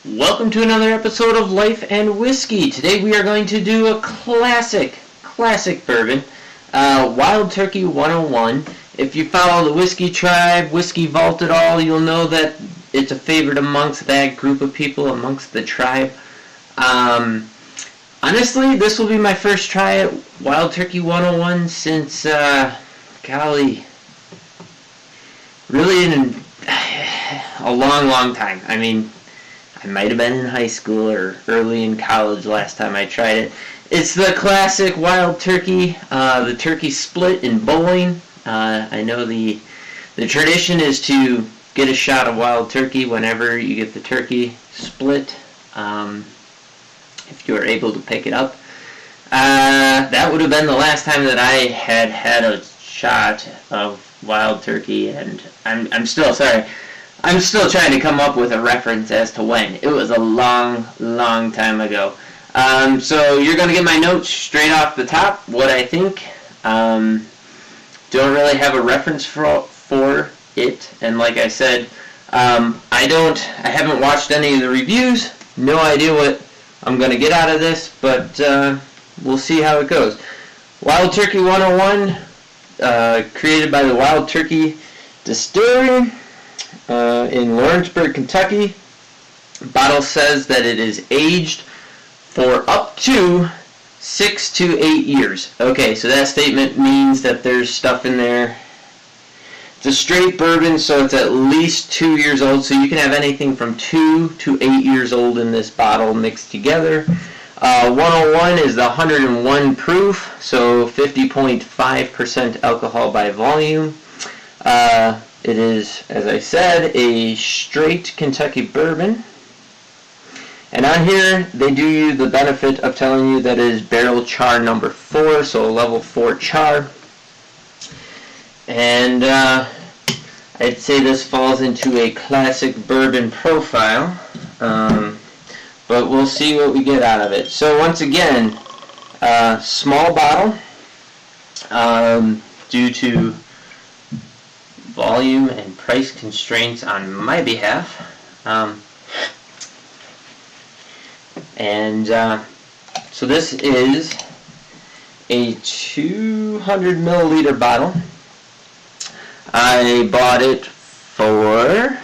Welcome to another episode of Life and Whiskey. Today we are going to do a classic bourbon, Wild Turkey 101. If you follow the Whiskey Tribe, Whiskey Vault at all, you'll know that it's a favorite amongst that group of people, amongst the tribe. Honestly, this will be my first try at Wild Turkey 101 since, really in a long time. I mean, I might have been in high school or early in college last time I tried it. It's the classic Wild Turkey, the turkey split in bowling. I know the tradition is to get a shot of Wild Turkey whenever you get the turkey split, if you are able to pick it up. That would have been the last time that I had a shot of Wild Turkey, and I'm still trying to come up with a reference as to when. It was a long time ago. So you're going to get my notes straight off the top, what I think. Don't really have a reference for it. And like I said, I haven't watched any of the reviews. No idea what I'm going to get out of this, but we'll see how it goes. Wild Turkey 101, created by the Wild Turkey Distillery in Lawrenceburg, Kentucky. Bottle says that it is aged for up to 6 to 8 years. Okay, so that statement means that there's stuff in there. It's a straight bourbon, so it's at least 2 years old, so you can have anything from 2 to 8 years old in this bottle mixed together. 101 is the 101 proof, so 50.5% alcohol by volume. It is, as I said, a straight Kentucky bourbon. And on here, they do you the benefit of telling you that it is barrel char number 4, so level 4 char. And I'd say this falls into a classic bourbon profile. But we'll see what we get out of it. So once again, small bottle, due to volume and price constraints on my behalf. So this is a 200 milliliter bottle. I bought it for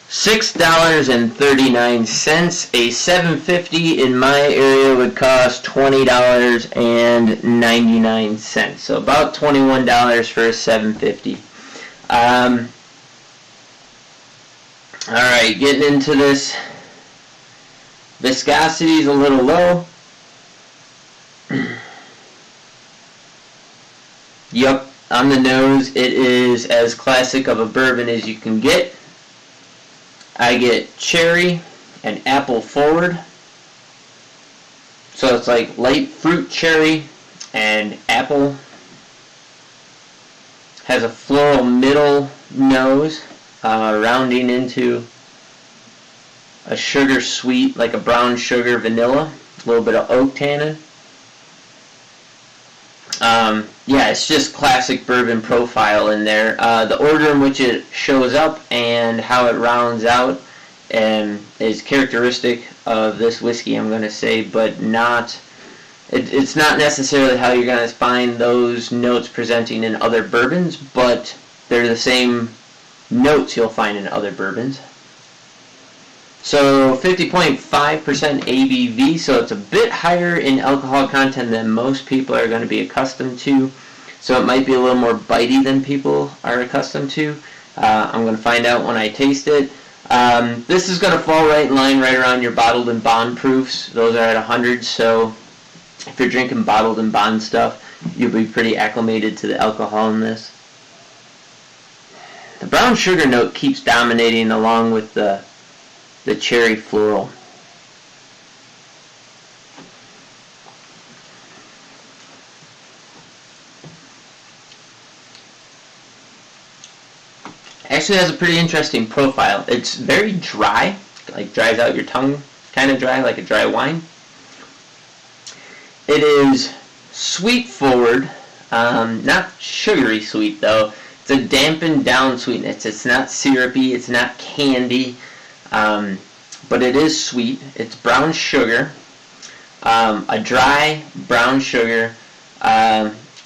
$6.39. A $7.50 in my area would cost $20.99. So about $21 for a $7.50. Alright, getting into this. Viscosity is a little low. Yup, on the nose, it is as classic of a bourbon as you can get. I get cherry and apple forward. So it's like light fruit cherry and apple. Has a floral middle nose, rounding into a sugar sweet, like a brown sugar vanilla. A little bit of oak tannin. Yeah, it's just classic bourbon profile in there. The order in which it shows up and how it rounds out is characteristic of this whiskey, I'm going to say, but it's not necessarily how you're going to find those notes presenting in other bourbons, but they're the same notes you'll find in other bourbons. So 50.5% ABV, so it's a bit higher in alcohol content than most people are going to be accustomed to. So it might be a little more bitey than people are accustomed to. I'm going to find out when I taste it. This is going to fall right in line right around your bottled and bond proofs. Those are at 100, so if you're drinking bottled and bond stuff, you'll be pretty acclimated to the alcohol in this. The brown sugar note keeps dominating along with the cherry floral. Actually has a pretty interesting profile. It's very dry, like dries out your tongue, kind of dry, like a dry wine. It is sweet forward, not sugary sweet though. It's a dampened down sweetness. It's not syrupy. It's not candy. but it is sweet. It's brown sugar, a dry brown sugar,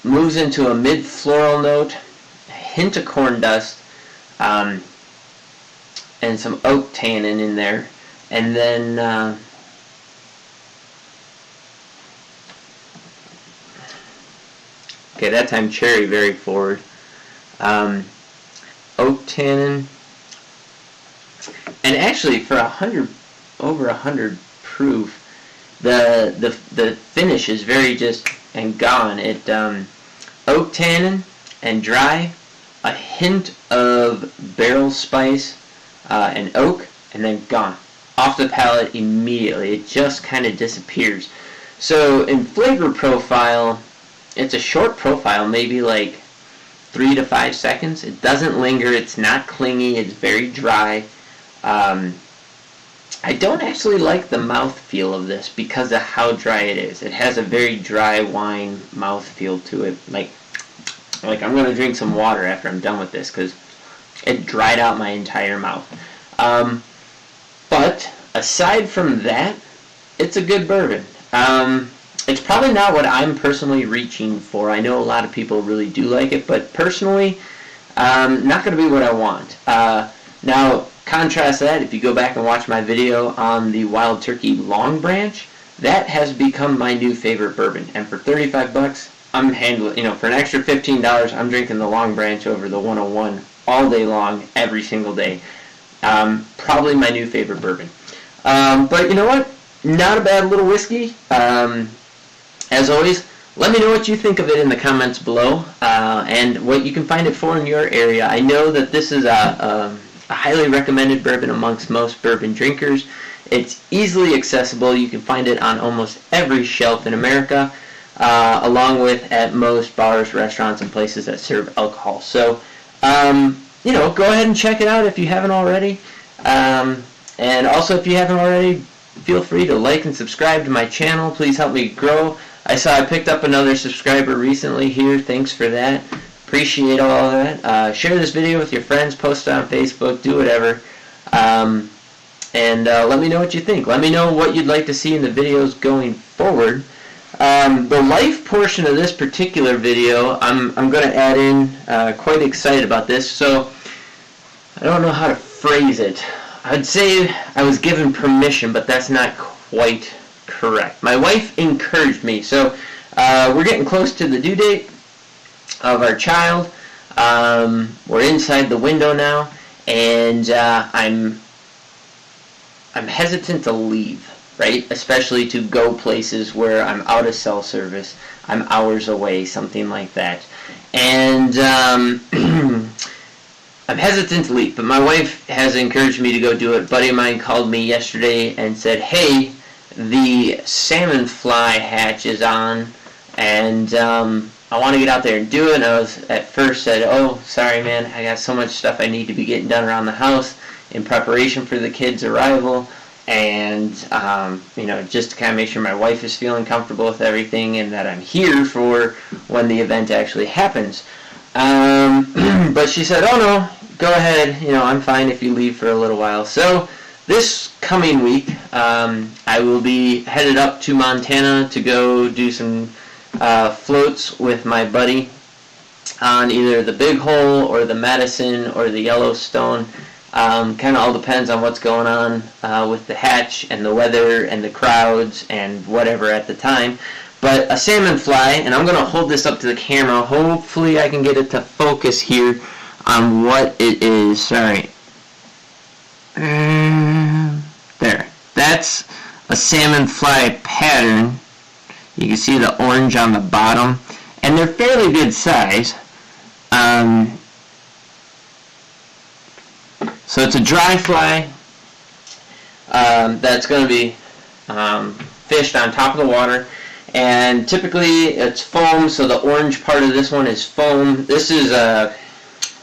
moves into a mid-floral note, a hint of corn dust, and some oak tannin in there, and then okay, that time cherry very forward, oak tannin, and actually for over 100 proof, the finish is very just and gone. It oak tannin and dry, a hint of barrel spice and oak, and then gone off the palate immediately. It just kind of disappears. So in flavor profile, it's a short profile, maybe like 3 to 5 seconds. It doesn't linger. It's not clingy. It's very dry. I don't actually like the mouthfeel of this because of how dry it is. It has a very dry wine mouthfeel to it. Like I'm going to drink some water after I'm done with this because it dried out my entire mouth. But aside from that, it's a good bourbon. It's probably not what I'm personally reaching for. I know a lot of people really do like it, but personally, not going to be what I want. Now, contrast that, if you go back and watch my video on the Wild Turkey Long Branch, that has become my new favorite bourbon. And for $35, I'm handling, for an extra $15, I'm drinking the Long Branch over the 101 all day long, every single day. Probably my new favorite bourbon. But you know what? Not a bad little whiskey. As always, let me know what you think of it in the comments below, and what you can find it for in your area. I know that this is a highly recommended bourbon amongst most bourbon drinkers. It's easily accessible. You can find it on almost every shelf in America, along with at most bars, restaurants, and places that serve alcohol. So, go ahead and check it out if you haven't already. And also, if you haven't already, feel free to like and subscribe to my channel. Please help me grow. I saw I picked up another subscriber recently here. Thanks for that. Appreciate all of that. Share this video with your friends. Post it on Facebook. Do whatever. And let me know what you think. Let me know what you'd like to see in the videos going forward. The life portion of this particular video, I'm going to add in, quite excited about this. So, I don't know how to phrase it. I'd say I was given permission, but that's not quite correct. My wife encouraged me. So, we're getting close to the due date of our child. We're inside the window now, and I'm hesitant to leave, right? Especially to go places where I'm out of cell service, I'm hours away, something like that. And I'm hesitant to leave, but my wife has encouraged me to go do it. A buddy of mine called me yesterday and said, hey, the Salmonfly Hatch is on, and I want to get out there and do it. And I was at first said, oh, sorry man, I got so much stuff I need to be getting done around the house in preparation for the kids' arrival, and just to kind of make sure my wife is feeling comfortable with everything and that I'm here for when the event actually happens. But she said, oh no, go ahead, I'm fine if you leave for a little while. So this coming week, I will be headed up to Montana to go do some floats with my buddy on either the Big Hole or the Madison or the Yellowstone. Kind of all depends on what's going on with the hatch and the weather and the crowds and whatever at the time. But a salmon fly, and I'm going to hold this up to the camera. Hopefully I can get it to focus here on what it is. Sorry. There. That's a salmon fly pattern. You can see the orange on the bottom. And they're fairly good size. So it's a dry fly that's going to be fished on top of the water. And typically it's foam, so the orange part of this one is foam. This is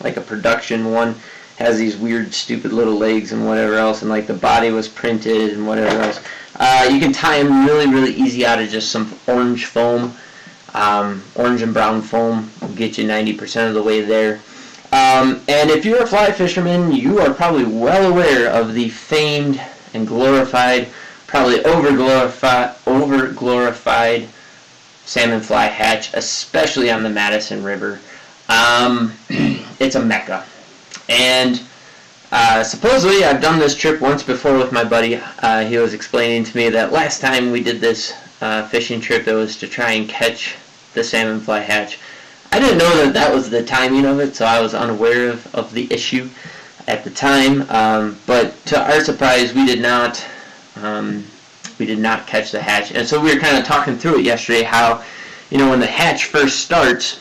like a production one. Has these weird, stupid little legs and whatever else, and like the body was printed and whatever else. You can tie them really, really easy out of just some orange foam. Orange and brown foam will get you 90% of the way there. And if you're a fly fisherman, you are probably well aware of the famed and glorified, probably over-glorified Salmonfly Hatch, especially on the Madison River. It's a mecca. And supposedly, I've done this trip once before with my buddy. He was explaining to me that last time we did this fishing trip, it was to try and catch the Salmonfly Hatch. I didn't know that that was the timing of it, so I was unaware of the issue at the time. But to our surprise, we did not catch the hatch. And so we were kind of talking through it yesterday, how, when the hatch first starts,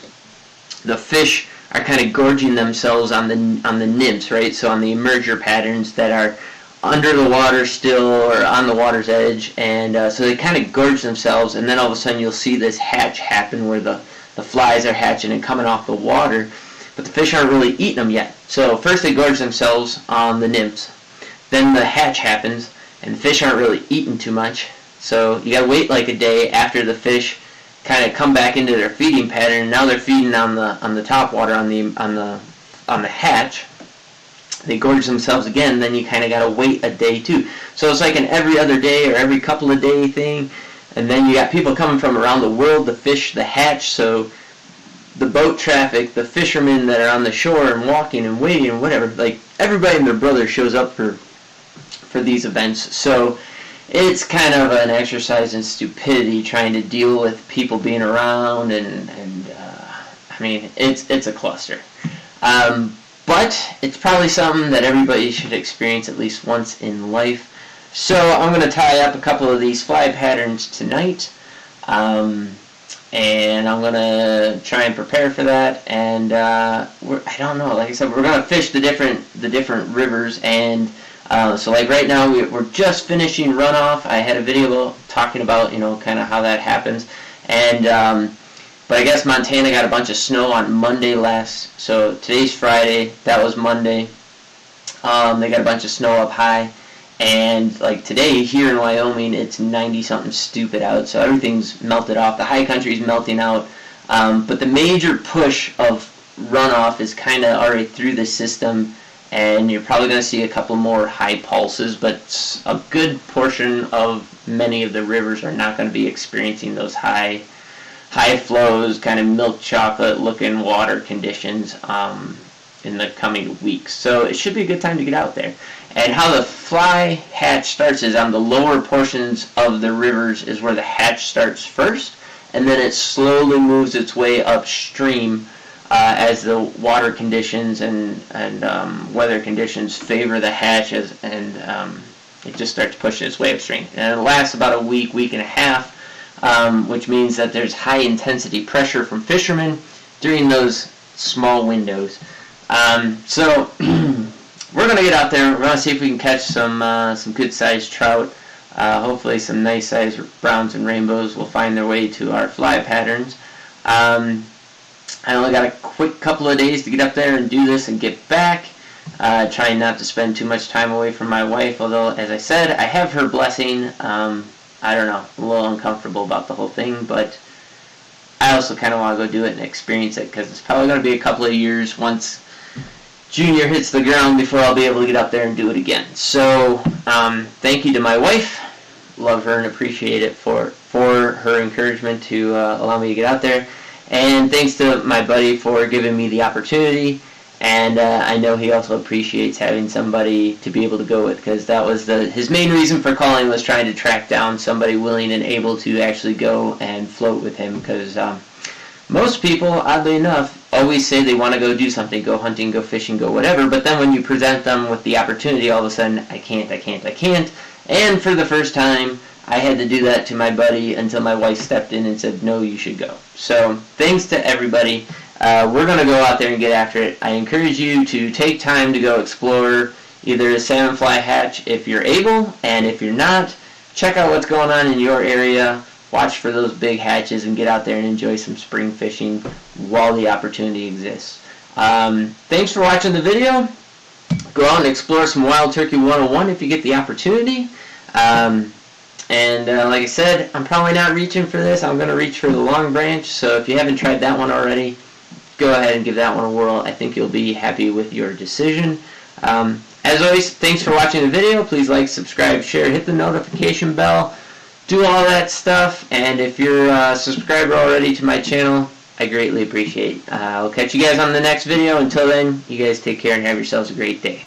the fish are kind of gorging themselves on the nymphs, right? So on the emerger patterns that are under the water still or on the water's edge, and so they kind of gorge themselves, and then all of a sudden you'll see this hatch happen where the flies are hatching and coming off the water, but the fish aren't really eating them yet. So first they gorge themselves on the nymphs, then the hatch happens, and the fish aren't really eating too much, so you gotta wait like a day after the fish kind of come back into their feeding pattern, and now they're feeding on the top water on the hatch. They gorge themselves again, then you kind of gotta wait a day too. So it's like an every other day or every couple of day thing, and then you got people coming from around the world to fish the hatch. So the boat traffic, the fishermen that are on the shore and walking and waiting and whatever, like everybody and their brother shows up for these events. So it's kind of an exercise in stupidity trying to deal with people being around, and I mean, it's a cluster. But it's probably something that everybody should experience at least once in life. So I'm going to tie up a couple of these fly patterns tonight, and I'm going to try and prepare for that. And I don't know, like I said, we're going to fish the different rivers, and so like right now we're just finishing runoff. I had a video talking about kind of how that happens, and but I guess Montana got a bunch of snow on Monday last, so today's Friday, that was Monday. They got a bunch of snow up high, and like today here in Wyoming, it's 90 something stupid out, so everything's melted off. The high country's melting out, but the major push of runoff is kind of already through the system, and you're probably going to see a couple more high pulses, but a good portion of many of the rivers are not going to be experiencing those high flows, kind of milk chocolate looking water conditions in the coming weeks. So it should be a good time to get out there. And how the fly hatch starts is on the lower portions of the rivers is where the hatch starts first, and then it slowly moves its way upstream as the water conditions and weather conditions favor the hatches, and it just starts pushing its way upstream. And it lasts about a week and a half, which means that there's high intensity pressure from fishermen during those small windows. So we're going to get out there. We're going to see if we can catch some good sized trout. Hopefully some nice sized browns and rainbows will find their way to our fly patterns. I only got a quick couple of days to get up there and do this and get back. Trying not to spend too much time away from my wife, although, as I said, I have her blessing. I don't know, I'm a little uncomfortable about the whole thing, but I also kind of want to go do it and experience it, because it's probably going to be a couple of years once Junior hits the ground before I'll be able to get up there and do it again. So thank you to my wife. Love her and appreciate it for her encouragement to allow me to get out there. And thanks to my buddy for giving me the opportunity. And I know he also appreciates having somebody to be able to go with, because that was his main reason for calling, was trying to track down somebody willing and able to actually go and float with him, because most people, oddly enough, always say they want to go do something, go hunting, go fishing, go whatever, but then when you present them with the opportunity, all of a sudden, I can't. And for the first time, I had to do that to my buddy until my wife stepped in and said, no, you should go. So thanks to everybody. We're going to go out there and get after it. I encourage you to take time to go explore either a Salmonfly Hatch if you're able, and if you're not, check out what's going on in your area, watch for those big hatches, and get out there and enjoy some spring fishing while the opportunity exists. Thanks for watching the video. Go out and explore some Wild Turkey 101 if you get the opportunity. And like I said, I'm probably not reaching for this. I'm going to reach for the Long Branch, so if you haven't tried that one already, go ahead and give that one a whirl. I think you'll be happy with your decision. As always, thanks for watching the video. Please like, subscribe, share, hit the notification bell, do all that stuff. And if you're a subscriber already to my channel, I greatly appreciate it. I'll catch you guys on the next video. Until then, you guys take care and have yourselves a great day.